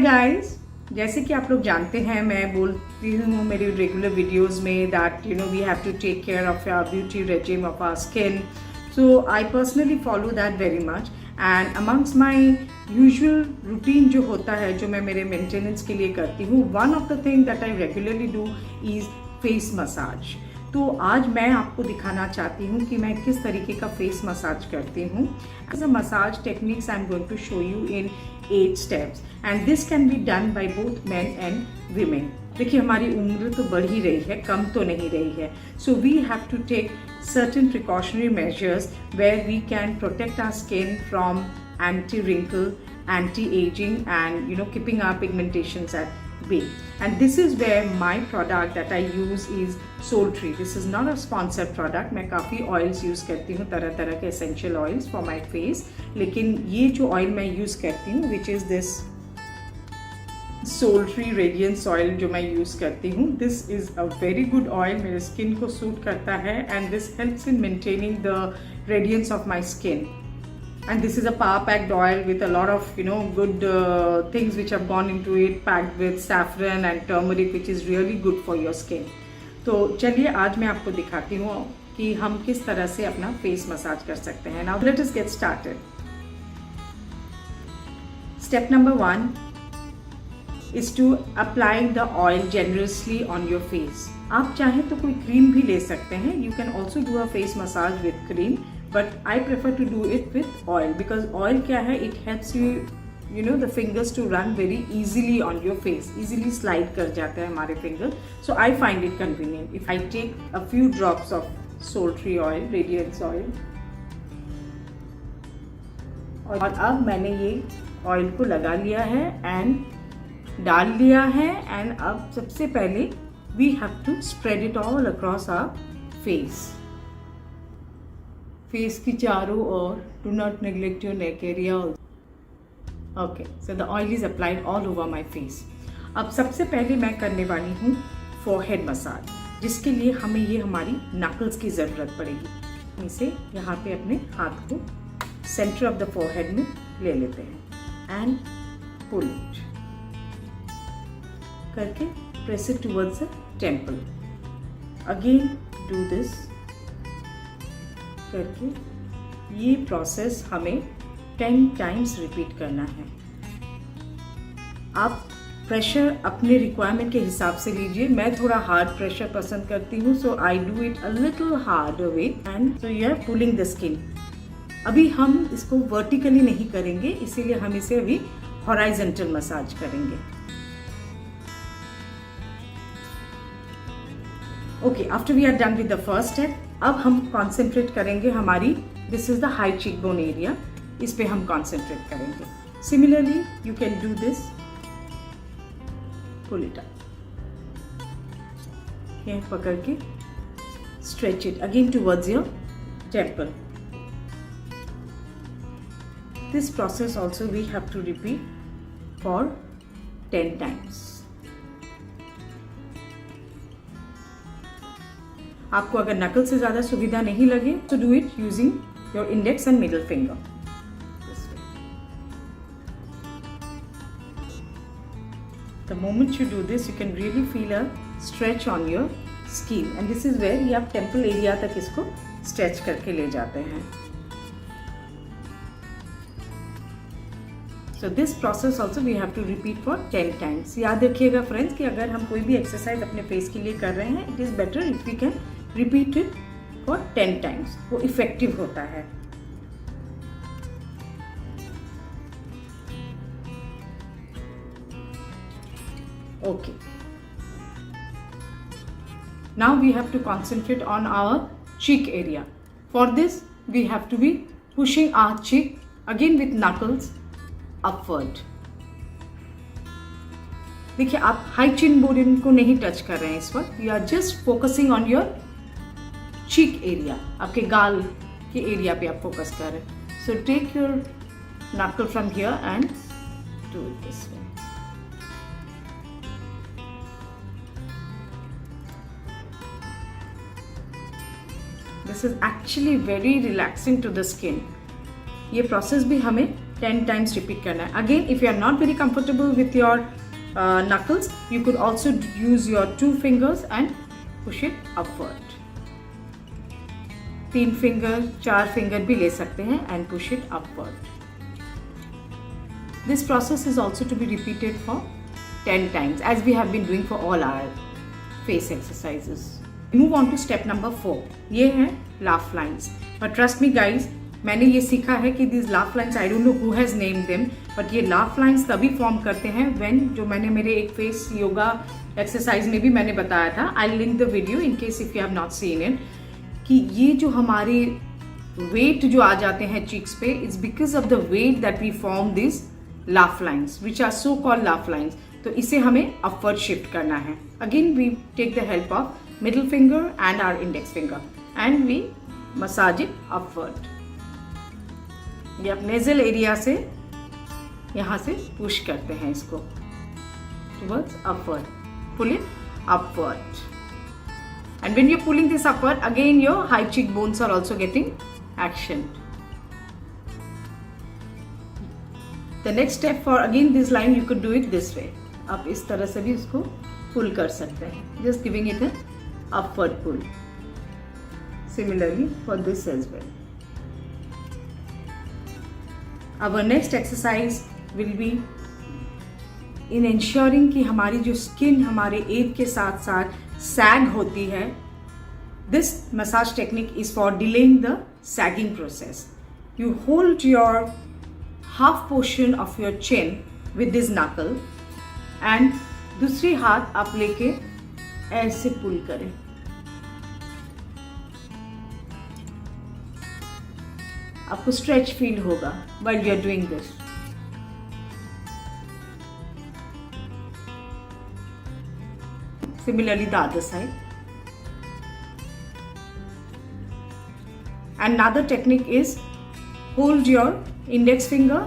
Guys, जैसे कि आप लोग जानते हैं, मैं बोलती हूँ मेरे रेगुलर वीडियोस में that we have to take care of our beauty regime of our skin. So I personally follow that very much and amongst my usual routine जो होता है, जो मैं मेरे मेंटेनेंस के लिए करती हूँ, one of the thing that I regularly do is face massage. तो आज मैं आपको दिखाना चाहती हूँ कि मैं किस तरीके का फेस मसाज करती हूँ. As a massage techniques I am going to show you in 8 steps and this can be done by both men and women. देखिए, हमारी उम्र तो बढ़ ही रही है, कम तो नहीं रही है. So we have to take certain precautionary measures where we can protect our skin from anti-wrinkle, anti-aging and keeping our pigmentations at bay. And this is where my product that I use is Soultree. This is not a sponsored product. मैं काफ़ी oils use करती हूँ, तरह तरह के essential oils for my face, लेकिन ये जो ऑयल मैं यूज़ करती हूँ which is this Soultree radiance oil जो मैं यूज़ करती हूँ. This is a very good oil, मेरे स्किन को सूट करता है and this helps in maintaining the radiance of my skin. And this is a power packed oil with a lot of good things which have gone into it, packed with saffron and turmeric, which is really good for your skin. तो चलिए आज मैं आपको दिखाती हूँ कि हम किस तरह से अपना फेस मसाज कर सकते हैं. Now let us get started. Step number 1 is to apply the oil generously on your face. आप चाहें तो कोई क्रीम भी ले सकते हैं. You can also do a face massage with cream. But I prefer to do it with oil because oil क्या है, it helps you the fingers to run very easily on your face, easily slide कर जाते हैं हमारे finger. So I find it convenient if I take a few drops of Soultree oil, radiance oil. और अब मैंने ये oil को लगा लिया है एंड डाल लिया है एंड अब सबसे पहले we have to spread it all across our face. Face की चारों ओर. Do not neglect your neck area. Okay, so the oil is applied all over my face. अब सबसे पहले मैं करने वाली हूँ फोरहेड मसाज, जिसके लिए हमें ये हमारी नकल्स की ज़रूरत पड़ेगी. इसे यहाँ पे अपने हाथ को सेंटर ऑफ द फोरहेड में ले लेते हैं एंड पुल इट करके press it towards the temple. Again do this करके ये प्रोसेस हमें 10 टाइम्स रिपीट करना है. आप प्रेशर अपने रिक्वायरमेंट के हिसाब से लीजिए. मैं थोड़ा हार्ड प्रेशर पसंद करती हूँ, so I do it a little hard way and so you are pulling the skin. अभी हम इसको वर्टिकली नहीं करेंगे, इसीलिए हम इसे अभी हॉराइजेंटल मसाज करेंगे. Okay, after we are done with the first step, अब हम कॉन्सेंट्रेट करेंगे हमारी, this is the high cheek bone area, इस पे हम कॉन्सेंट्रेट करेंगे. Similarly you can do this, pull it up, ये पकड़ के stretch it again towards your temple. This process also we have to repeat for 10 times. आपको अगर knuckle से ज़्यादा सुविधा नहीं लगे तो do it using your index and middle finger. The moment you do this, you can really feel a stretch on your skin, and this is where ये आप टेम्पल एरिया तक इसको स्ट्रेच करके ले जाते हैं. So this process also we have to repeat for 10 times. याद रखिएगा फ्रेंड्स कि अगर हम कोई भी एक्सरसाइज अपने फेस के लिए कर रहे हैं, it is better if we can repeat it for 10 times. वो इफेक्टिव होता है. Okay. Now we have to concentrate on our cheek area. For this, we have to be pushing our cheek again with knuckles upward. देखिए, आप high चिन bone को नहीं touch कर रहे हैं इस वक्त. You are just focusing on your cheek area, आपके गाल के एरिया पे आप फोकस कर रहे हैं. So take your knuckle from here and do it this way. This is actually very relaxing to the skin. ये प्रोसेस भी हमें 10 times रिपीट करना है. Again if you are not very comfortable with your knuckles, you could also use your 2 fingers and push it upward. 3 finger, 4 finger भी ले सकते हैं and push it upward. This process is also to be repeated for 10 times as we have been doing for all our face exercises. Move on to step number 4. ये है laugh lines. But trust me guys, मैंने ये सीखा है कि these laugh lines, I don't know who has named them, but ये laugh lines तभी form करते हैं when, जो मैंने मेरे एक फेस योगा एक्सरसाइज में भी मैंने बताया था, I'll link the video in case if you have not seen it, कि ये जो हमारे वेट जो आ जाते हैं चीक्स पे, it's because of the weight that we form this laugh lines which are so called laugh lines. तो इसे हमें अपवर्ड शिफ्ट करना है. Again we take the help of middle finger and our index finger and we massage it upward. ये आप nasal area से यहाँ से पुश करते हैं इसको towards upward. Pull it upward. And when you're pulling this upward, again your high cheekbones are also getting action. The next step for again this line, you could do it this way. आप इस तरह से भी इसको pull कर सकते हैं. Just giving it an upward pull. Similarly for this as well. Our next exercise will be in ensuring कि हमारी जो skin हमारे एज के साथ साथ सैग होती है. This massage technique is for delaying the sagging process. You hold your half portion of your chin with this knuckle and दूसरी हाथ आप लेके ऐसे पुल करें. आपको स्ट्रेच फील होगा while you are doing this. Similarly the other side. Another technique is hold your index finger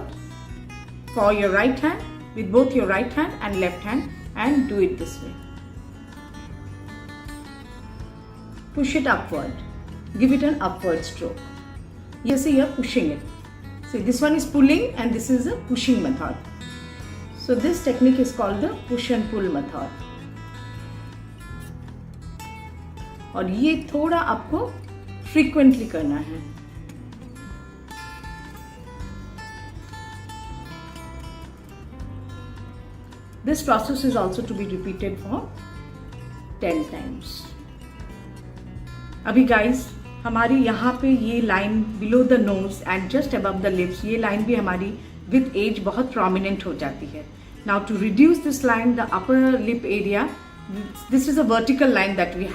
for your right hand with both your right hand and left hand and do it this way. Push it upward. Give it an upward stroke. Yes, you are pushing it. So this one is pulling and this is a pushing method. So this technique is called the push and pull method. और ये थोड़ा आपको frequently करना है. This process is also to be repeated for 10 times. अभी guys हमारी यहाँ पे ये line below the nose and just above the lips, ये लाइन भी हमारी विद एज बहुत प्रोमिनेंट हो जाती है. Now to reduce this line, the upper lip area, this is a vertical line that we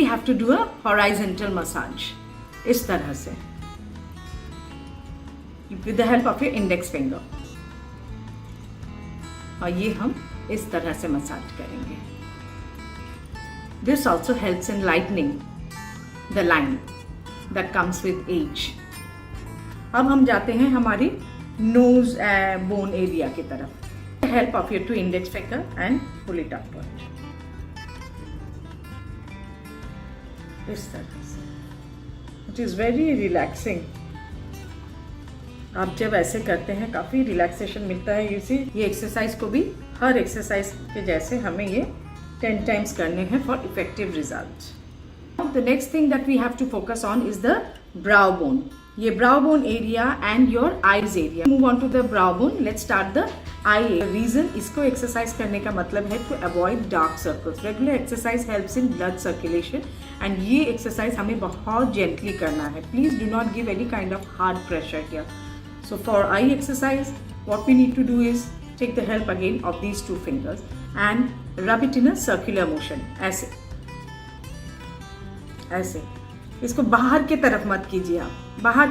have to do a horizontal massage इस तरह से with the help of your index finger. और ये हम इस तरह से मसाज करेंगे. This also helps in lightening the line that comes with age. अब हम जाते हैं हमारी nose bone area की तरफ. With the help of your 2 index finger and pull it upward. इस तरह से. It is very relaxing. आप जब ऐसे करते हैं काफ़ी रिलैक्सेशन मिलता है. ये एक्सरसाइज को भी हर एक्सरसाइज के जैसे हमें ये 10 times करने हैं for effective result. The next thing that we have to focus on is the brow bone. ये brow bone area and your eyes area. Move on to the brow bone. Let's start the eye. Region इसको exercise करने का मतलब है to avoid dark circles. Regular exercise helps in blood circulation and ये exercise हमें बहुत gently करना है. Please do not give any kind of hard pressure here. So for eye exercise what we need to do is take the help again of these 2 fingers and rub it in a circular motion. ऐसे ऐसे इसको बाहर की तरफ मत कीजिए. आप बाहर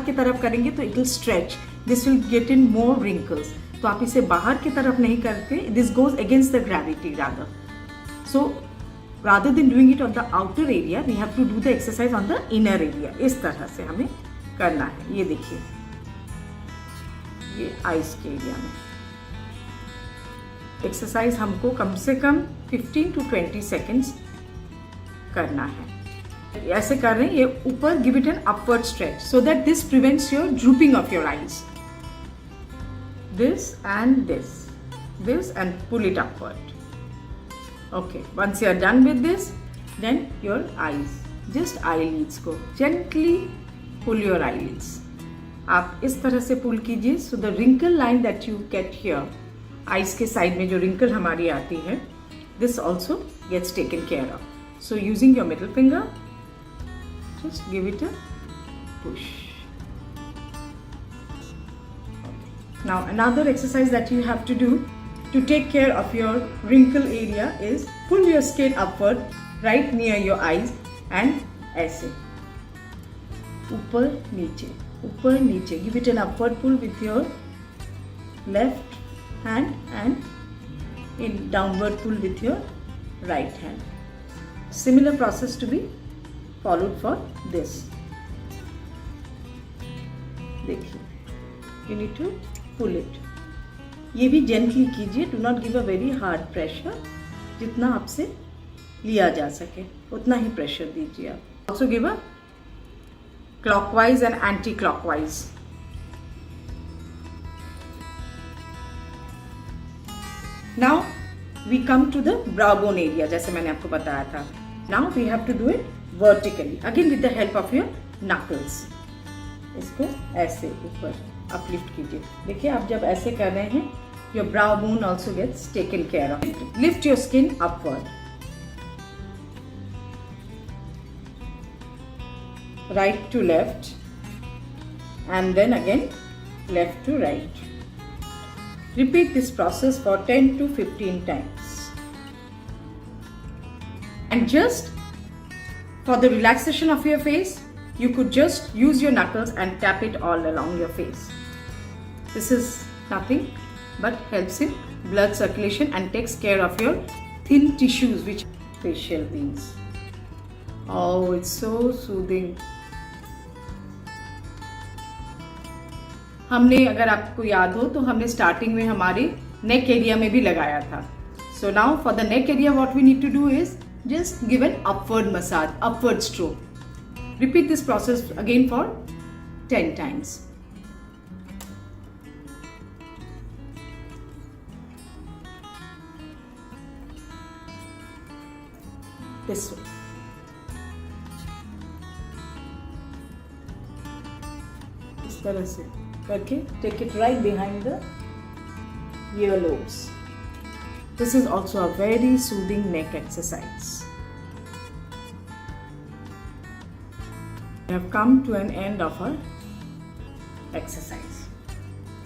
की तरफ करेंगे तो it will stretch. This will get in more wrinkles. तो आप इसे बाहर की तरफ नहीं करते. This goes against the gravity rather. So rather than doing it on the outer area we have to do the exercise on the inner area. इस तरह से हमें करना है. ये देखिए, ये आइज के एरिया में एक्सरसाइज हमको कम से कम 15 to 20 seconds करना है. ऐसे कर रहे हैं ये ऊपर. Give it an upward stretch so that this prevents your drooping of your eyes. this and this and pull it upward. Okay, once you are done with this, then your eyes, just eyelids को gently pull your eyelids. आप इस तरह से pull कीजिए, so the wrinkle line that you get here, eyes के side में जो wrinkle हमारी आती है, this also gets taken care of. So using your middle finger, just give it a push. Now another exercise that you have to do to take care of your wrinkle area is pull your skin upward right near your eyes and ऐसे ऊपर नीचे give it an upward pull with your left hand and in downward pull with your right hand. Similar process to be followed for this. देखिए, you need to pull it. ये भी gently कीजिए, do not give a very hard pressure. जितना आपसे लिया जा सके उतना ही pressure दीजिए आप. Also give a clockwise and anti-clockwise. Now we come to the brow bone area, जैसे मैंने आपको बताया था. Now we have to do it vertically, again with the help of your knuckles. इसको ऐसे ऊपर uplift कीजिए. देखिए आप जब ऐसे कर रहे हैं, your brow bone also gets taken care of. Lift your skin upward. Right to left and then again left to right. Repeat this process for 10 to 15 times. And just for the relaxation of your face, you could just use your knuckles and tap it all along your face. This is nothing but helps in blood circulation and takes care of your thin tissues, which facial veins. Oh, it's so soothing. हमने, अगर आपको याद हो तो हमने starting में हमारे neck area में भी लगाया था. So now for the neck area what we need to do is just give an upward massage, upward stroke. Repeat this process again for 10 times. This way. इस तरह से करके take it right behind the earlobes. This is also a very soothing neck exercise. We have come to an end of our exercise.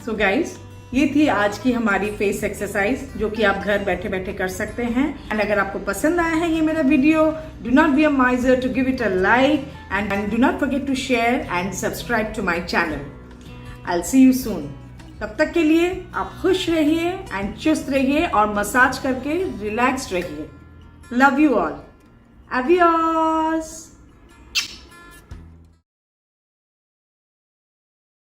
So guys, ये थी आज की हमारी face exercise जो कि आप घर बैठे बैठे कर सकते हैं. एंड अगर आपको पसंद आया है ये मेरा video, do not be a miser to give it a like and do not forget to share and subscribe to my channel. I will see you soon. तब तक के लिए आप खुश रहिए एंड चुस्त रहिए और मसाज करके रिलैक्स्ड रहिए. Love you all. एवियस.